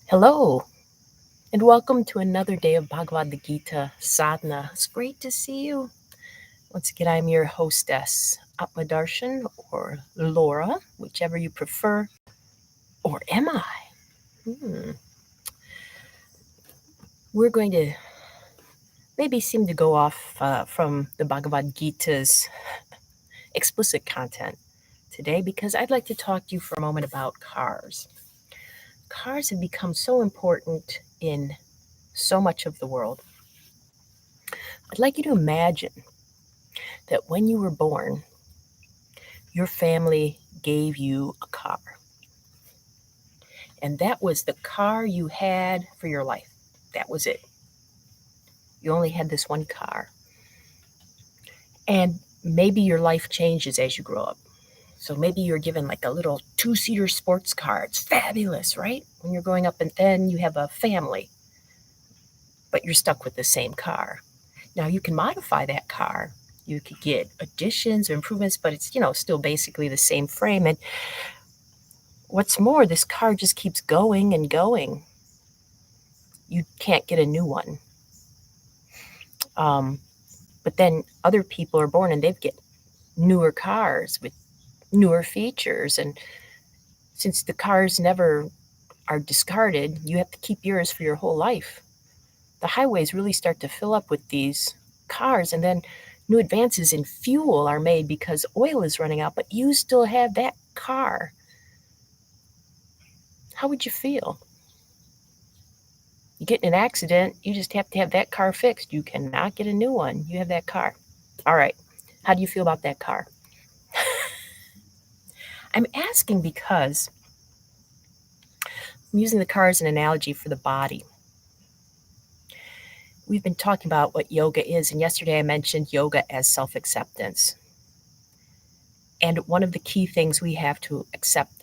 Hello, and welcome to another day of Bhagavad Gita Sadhana. It's great to see you. Once again, I'm your hostess, Atmadarshan, or Laura, whichever you prefer. Or am I? We're going to maybe seem to go off from the Bhagavad Gita's explicit content today because I'd like to talk to you for a moment about cars. Cars have become so important in so much of the world. I'd like you to imagine that when you were born, your family gave you a car. And that was the car you had for your life. That was it. You only had this one car. And maybe your life changes as you grow up. So maybe you're given like a little 2-seater sports car. It's fabulous, right? When you're growing up, and then you have a family, but you're stuck with the same car. Now you can modify that car. You could get additions or improvements, but it's, still basically the same frame. And what's more, this car just keeps going and going. You can't get a new one. But then other people are born and they get newer cars with newer features. And since the cars never are discarded, you have to keep yours for your whole life. The highways really start to fill up with these cars, and then new advances in fuel are made because oil is running out, but you still have that car. How would you feel? You get in an accident, you just have to have that car fixed. You cannot get a new one. You have that car. All right. How do you feel about that car? I'm asking because I'm using the car as an analogy for the body. We've been talking about what yoga is, and yesterday I mentioned yoga as self-acceptance. And one of the key things we have to accept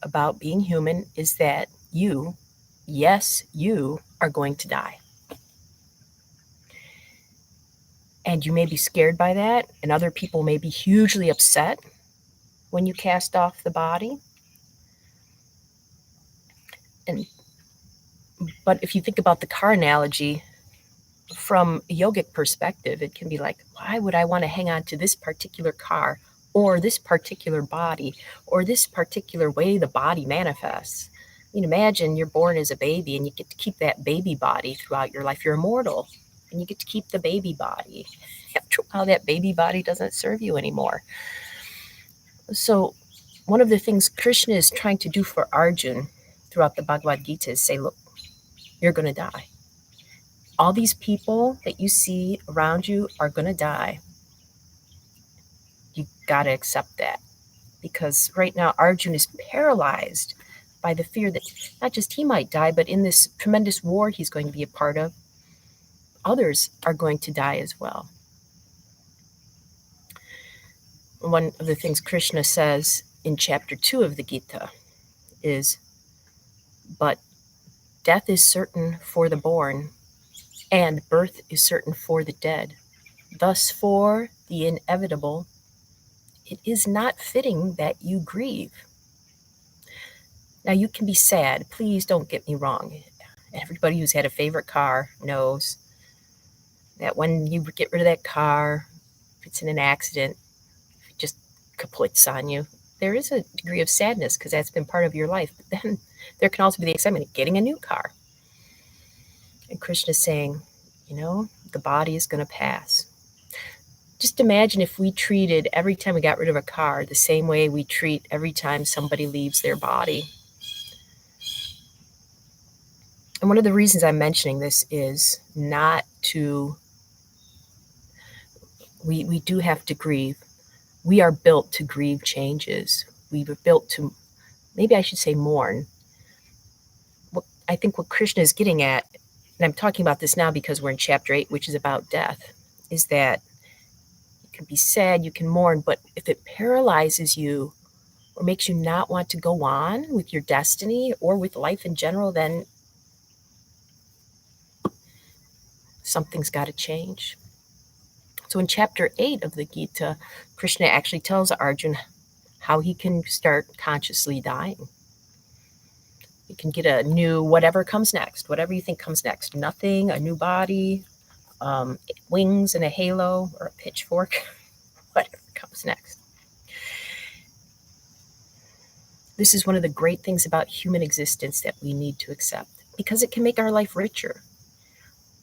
about being human is that you, yes, you are going to die. And you may be scared by that, and other people may be hugely upset when you cast off the body. But if you think about the car analogy, from a yogic perspective, it can be like, why would I want to hang on to this particular car or this particular body or this particular way the body manifests? Imagine you're born as a baby and you get to keep that baby body throughout your life. You're immortal and you get to keep the baby body. After a while, that baby body doesn't serve you anymore. So one of the things Krishna is trying to do for Arjuna throughout the Bhagavad Gita is say, look, you're going to die. All these people that you see around you are going to die. You got to accept that. Because right now, Arjuna is paralyzed by the fear that not just he might die, but in this tremendous war he's going to be a part of, others are going to die as well. One of the things Krishna says in chapter 2 of the Gita is, but death is certain for the born, and birth is certain for the dead. Thus, for the inevitable, it is not fitting that you grieve. Now, you can be sad. Please don't get me wrong. Everybody who's had a favorite car knows that when you get rid of that car, if it's in an accident, if it just kaputs on you, there is a degree of sadness because that's been part of your life. But then there can also be the excitement of getting a new car. And Krishna is saying, the body is going to pass. Just imagine if we treated every time we got rid of a car the same way we treat every time somebody leaves their body. And one of the reasons I'm mentioning this is not to, we do have to grieve. We are built to grieve changes. We were built to, maybe I should say mourn. I think what Krishna is getting at, and I'm talking about this now because we're in chapter 8, which is about death, is that you can be sad, you can mourn, but if it paralyzes you or makes you not want to go on with your destiny or with life in general, then something's got to change. So in chapter 8 of the Gita, Krishna actually tells Arjuna how he can start consciously dying. You can get a new whatever comes next, whatever you think comes next. Nothing, a new body, wings and a halo or a pitchfork, whatever comes next. This is one of the great things about human existence that we need to accept because it can make our life richer.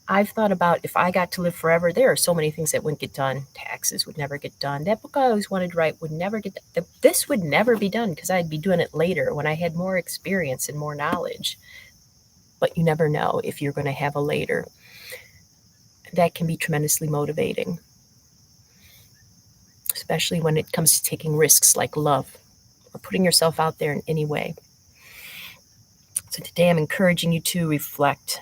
I've thought about if I got to live forever, there are so many things that wouldn't get done. Taxes would never get done. That book I always wanted to write would never get done. This would never be done because I'd be doing it later when I had more experience and more knowledge. But you never know if you're going to have a later. That can be tremendously motivating, especially when it comes to taking risks like love or putting yourself out there in any way. So today I'm encouraging you to reflect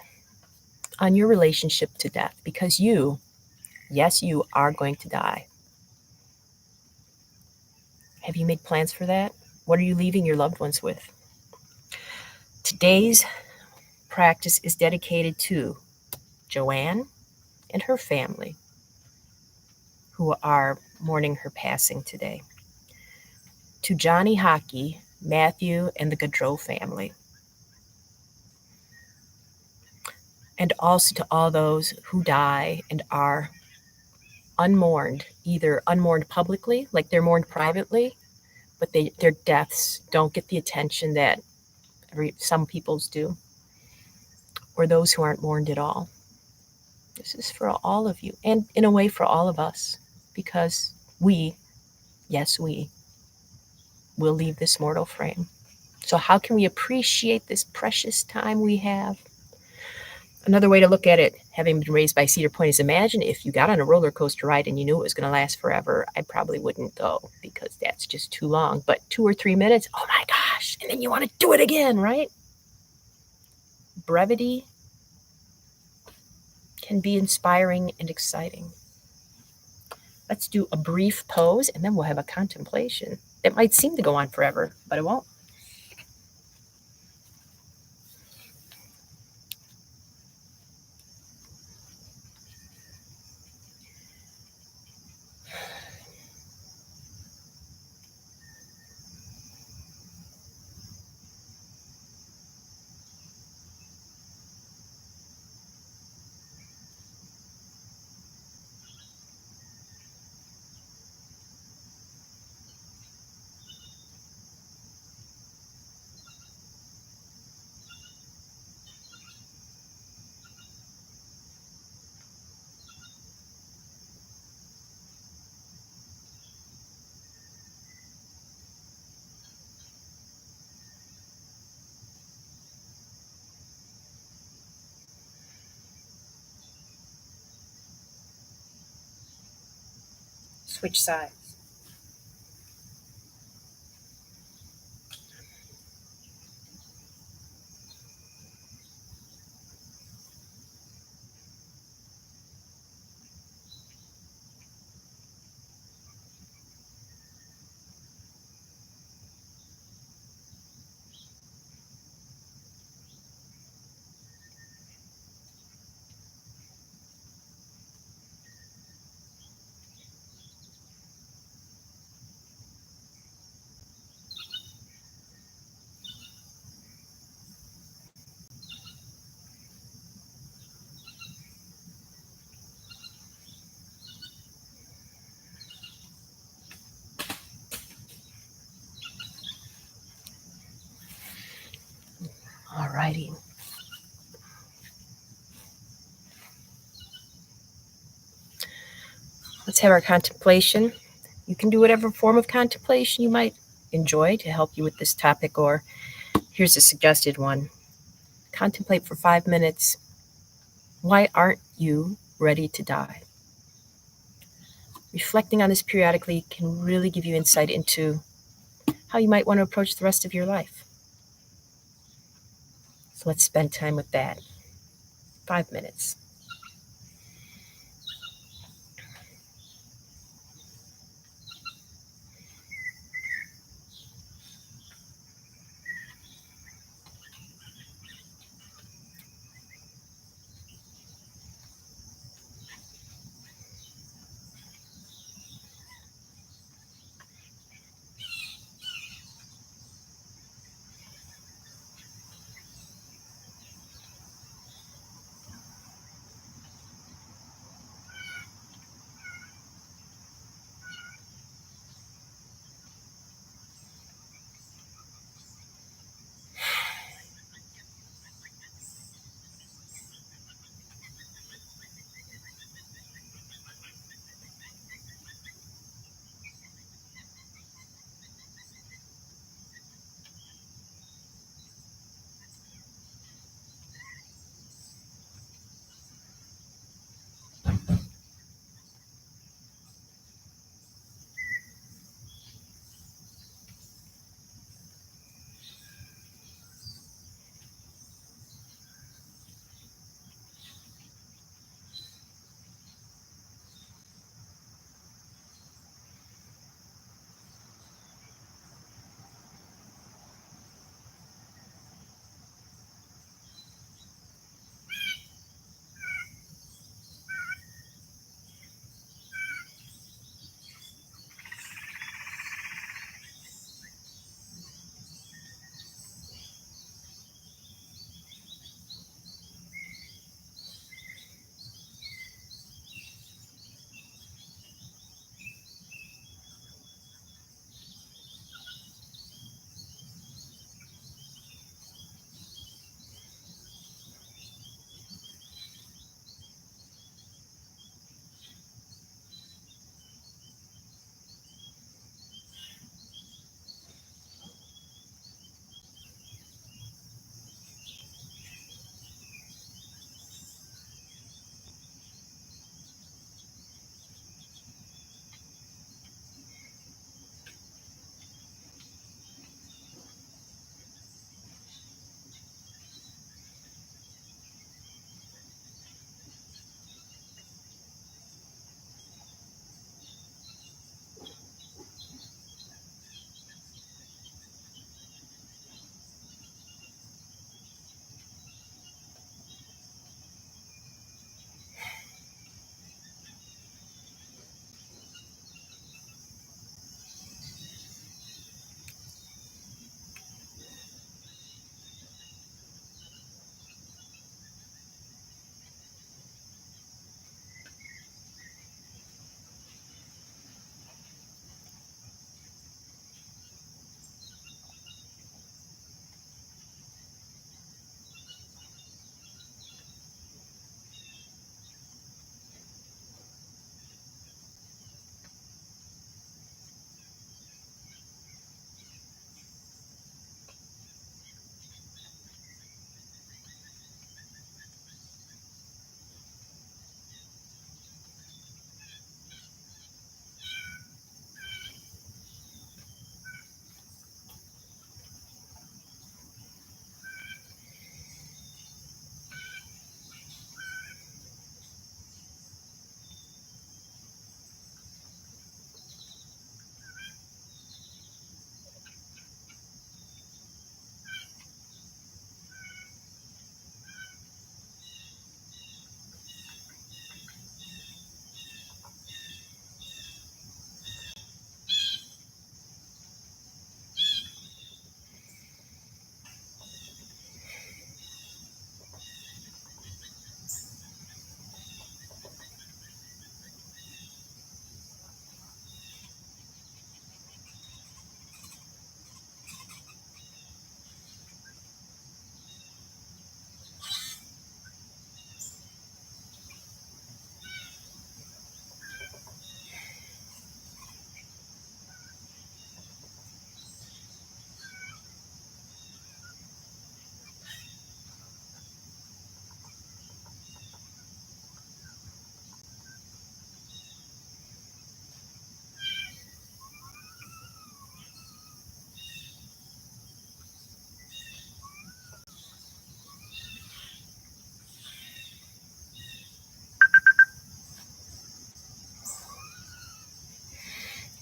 on your relationship to death because you, yes, you are going to die. Have you made plans for that? What are you leaving your loved ones with? Today's practice is dedicated to Joanne and her family who are mourning her passing today. To Johnny Hockey, Matthew, and the Gaudreau family. And also to all those who die and are unmourned, either unmourned publicly, like they're mourned privately, but their deaths don't get the attention that some people's do, or those who aren't mourned at all. This is for all of you, and in a way for all of us, because we, yes, we will leave this mortal frame. So how can we appreciate this precious time we have? Another way to look at it, having been raised by Cedar Point, is imagine if you got on a roller coaster ride and you knew it was going to last forever. I probably wouldn't go because that's just too long. But 2 or 3 minutes, oh my gosh, and then you want to do it again, right? Brevity can be inspiring and exciting. Let's do a brief pose and then we'll have a contemplation. It might seem to go on forever, but it won't. Switch sides. All righty. Let's have our contemplation. You can do whatever form of contemplation you might enjoy to help you with this topic, or here's a suggested one. Contemplate for 5 minutes. Why aren't you ready to die? Reflecting on this periodically can really give you insight into how you might want to approach the rest of your life. So let's spend time with that. 5 minutes.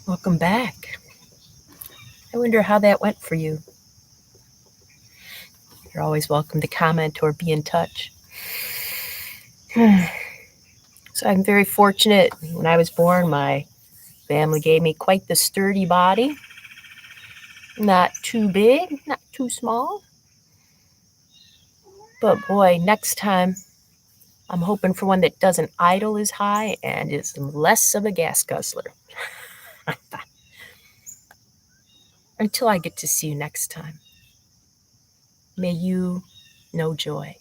Welcome back. I wonder how that went for you. You're always welcome to comment or be in touch. So I'm very fortunate. When I was born, my family gave me quite the sturdy body. Not too big, not too small. But boy, next time I'm hoping for one that doesn't idle as high and is less of a gas guzzler. Until I get to see you next time, may you know joy.